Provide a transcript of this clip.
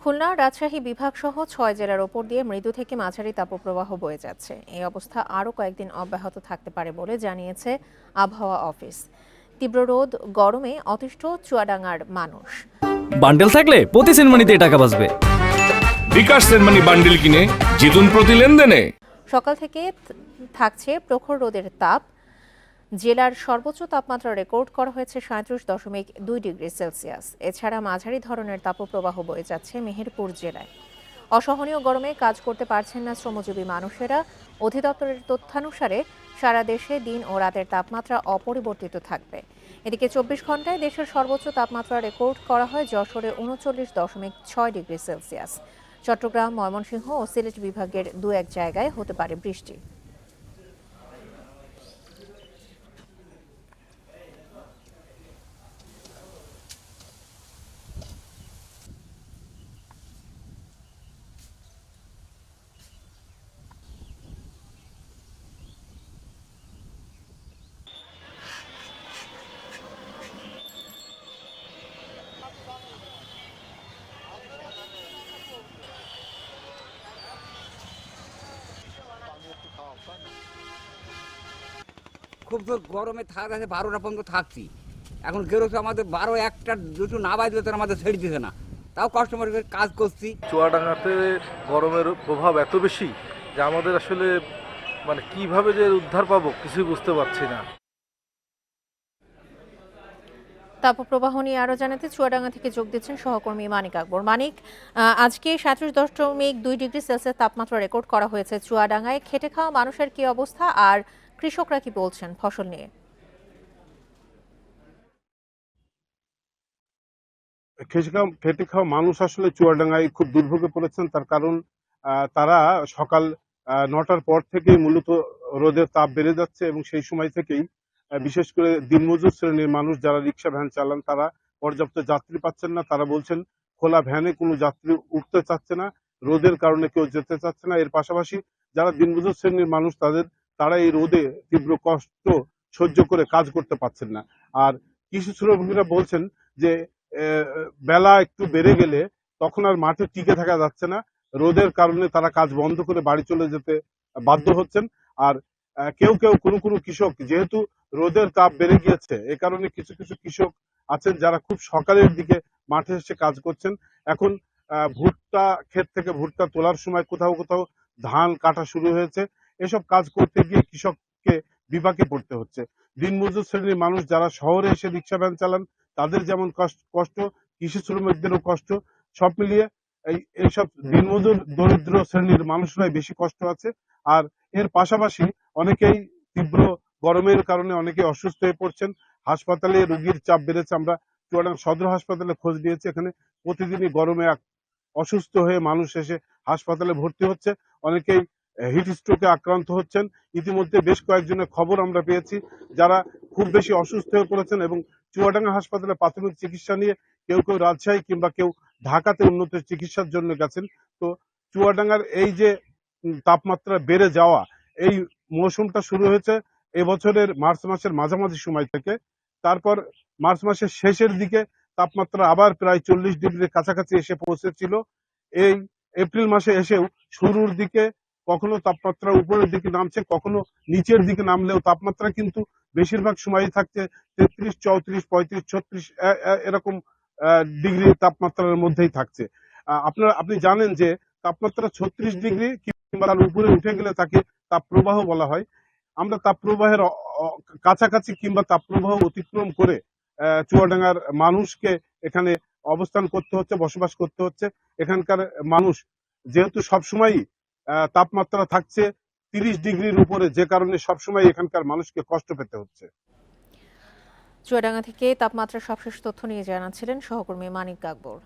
খুলনা, রাজশাহী বিভাগ সহ ৬ জেলার ওপর দিয়ে মৃদু থেকে মাঝারি তাপপ্রবাহ বয়ে যাচ্ছে। এই অবস্থা আরও কয়েকদিন অব্যাহত থাকতে পারে বলে জানিয়েছে আবহাওয়া অফিস। তীব্র রোদ, গরমে অতিষ্ঠ চুয়াডাঙ্গার মানুষ। বান্ডেল থাকলে প্রতি সেনমানিতে টাকা বাঁচবে। বিকাশ সেনমানি বান্ডেল কিনে জিতুন প্রতি লেনদেনে। সকাল থেকে থাকছে প্রখর রোদের তাপ। জেলার সর্বোচ্চ তাপমাত্রা রেকর্ড করা হয়েছে 37.2 ডিগ্রি সেলসিয়াস। এছাড়া মাঝারি ধরনের তাপপ্রবাহ বয়ে যাচ্ছে মেহেরপুর জেলায়। অসহনীয় গরমে কাজ করতে পারছেন না শ্রমজীবী মানুষেরা। অধিদপ্তরের তথ্যানুসারে সারা দেশে দিন ও রাতের তাপমাত্রা অপরিবর্তিত থাকবে। এদিকে 24 ঘন্টায় দেশের সর্বোচ্চ তাপমাত্রা রেকর্ড করা হয় যশোরে 39.6 ডিগ্রি সেলসিয়াস। চট্টগ্রাম, ময়মনসিংহ ও সিলেট বিভাগের 2-1 জায়গায় হতে পারে বৃষ্টি। খুব গরমে থাকা যাচ্ছে 12টা পর্যন্ত থাকছি। এখন গেরোতে আমাদের 12, 1টা, 2টো না বাজবে তো আমাদের ছেড়ে দিতে না, তাও কাস্টমার কাজ করছি। চুয়াডাঙ্গাতে গরমের প্রভাব এত বেশি যে আমাদের আসলে কিভাবে যে উদ্ধার পাবো কিছুই বুঝতে পারছি না। তাপপ্রবাহ নিয়ে আরো জানাতে চুয়াডাঙ্গা থেকে যোগ দিচ্ছেন সহকর্মী মানিক আকবর। মানিক, আজকে 37.2 ডিগ্রি সেলসিয়াস তাপমাত্রা রেকর্ড করা হয়েছে চুয়াডাঙ্গায়। খেটে খাওয়া মানুষের কি অবস্থা আর কৃষকরা কি বলছেন ফসল নিয়ে? খেটে খাওয়া মানুষ আসলে চুয়াডাঙ্গায় খুব দুর্ভোগে পড়েছেন। তার কারণ তারা সকাল 9টার পর থেকেই মূলত রোদের তাপ বেড়ে যাচ্ছে এবং সেই সময় থেকেই বিশেষ করে দিনমজুর শ্রেণীর মানুষ যারা রিক্সা ভ্যান চালান তারা পর্যাপ্ত যাত্রী পাচ্ছেন না। তারা বলছেন খোলা ভ্যানে কোনো যাত্রী উঠতে চাচ্ছে না, রোদের কারণে কেউ যেতে চাচ্ছে না। এর পাশাপাশি যারা দিনমজুর শ্রেণীর মানুষ তারা এই রোদে তীব্র কষ্ট সহ্য করে কাজ করতে পারছেন না। আর কৃষি শ্রমিকরা বলছেন যে বেলা একটু বেড়ে গেলে তখন আর মাঠে টিকে থাকা যাচ্ছে না, রোদের কারণে তারা কাজ বন্ধ করে বাড়ি চলে যেতে বাধ্য হচ্ছেন। আর কেউ কোনো কৃষক যেহেতু রোদের তাপ বেড়ে গিয়েছে এ কারণে কিছু কৃষক আছেন যারা খুব সকালের দিকে মাঠে এসে কাজ করছেন। এখন ভুট্টা ক্ষেত থেকে ভুট্টা তোলার সময় কোথাও ধান কাটা শুরু হয়েছে। এসব কাজ করতে গিয়ে কৃষককে বিপাকে পড়তে হচ্ছে। দিনমজুর শ্রেণীর মানুষ যারা শহরে এসে রিক্সা ভ্যান চালান তাদের যেমন কষ্ট, কৃষি শ্রমিকদেরও কষ্ট। সব মিলিয়ে এইসব দিনমজুর দরিদ্র শ্রেণীর মানুষরাই বেশি কষ্ট আছে। আর এর পাশাপাশি অনেকেই তীব্র গরমের কারণে অনেকে অসুস্থ হয়ে পড়ছেন। হাসপাতালে রোগীর চাপ বেড়েছে। আমরা চুয়াডাঙ্গা সদর হাসপাতালে খোঁজ নিয়েছি, এখানে প্রতিদিনই গরমে অসুস্থ হয়ে মানুষ এসে হাসপাতালে ভর্তি হচ্ছে। অনেকেই হিট স্ট্রোকে আক্রান্ত হচ্ছেন। ইতিমধ্যে বেশ কয়েকজনের খবর আমরা পেয়েছি যারা খুব বেশি অসুস্থ হয়ে পড়েছেন এবং চুয়াডাঙ্গা হাসপাতালে প্রাথমিক চিকিৎসা নিয়ে কেউ রাজশাহী কিংবা কেউ ঢাকাতে উন্নত চিকিৎসার জন্য গেছেন। তো চুয়াডাঙ্গার এই যে তাপমাত্রা বেড়ে যাওয়া, এই মৌসুমটা শুরু হয়েছে এবছরের মার্চ মাসের মাঝামাঝি সময় থেকে। তারপর মার্চ মাসের শেষের দিকে তাপমাত্রা আবার প্রায় 40 ডিগ্রির কাছাকাছি এসে পৌঁছেছিল। এই এপ্রিল মাসে এসেও শুরুর দিকে কখনো তাপমাত্রা উপরের দিকে নামছে, কখনো নিচের দিকে নামলেও তাপমাত্রা কিন্তু বেশিরভাগ সময়ই থাকছে 33, 34, 35, 36 এরকম ডিগ্রি তাপমাত্রার মধ্যেই থাকছে। আপনি জানেন যে তাপমাত্রা 36 ডিগ্রি কিংবা তার উপরে উঠে গেলে তাকে তাপপ্রবাহ বলা হয়। আমরা তাপপ্রবাহের কাছাকাছি কিংবা তাপপ্রবাহ অতিক্রম করে চুয়াডাঙ্গার মানুষকে এখানে অবস্থান করতে হচ্ছে, বসবাস করতে হচ্ছে। এখানকার মানুষ যেহেতু সবসময়ই তাপমাত্রা থাকছে 30 ডিগ্রির উপরে, যে কারণে সবসময় এখানকার মানুষকে কষ্ট পেতে হচ্ছে। চুয়াডাঙ্গা থেকে তাপমাত্রার সবশেষ তথ্য নিয়ে জানাচ্ছিলেন সহকর্মী মানিক আকবর।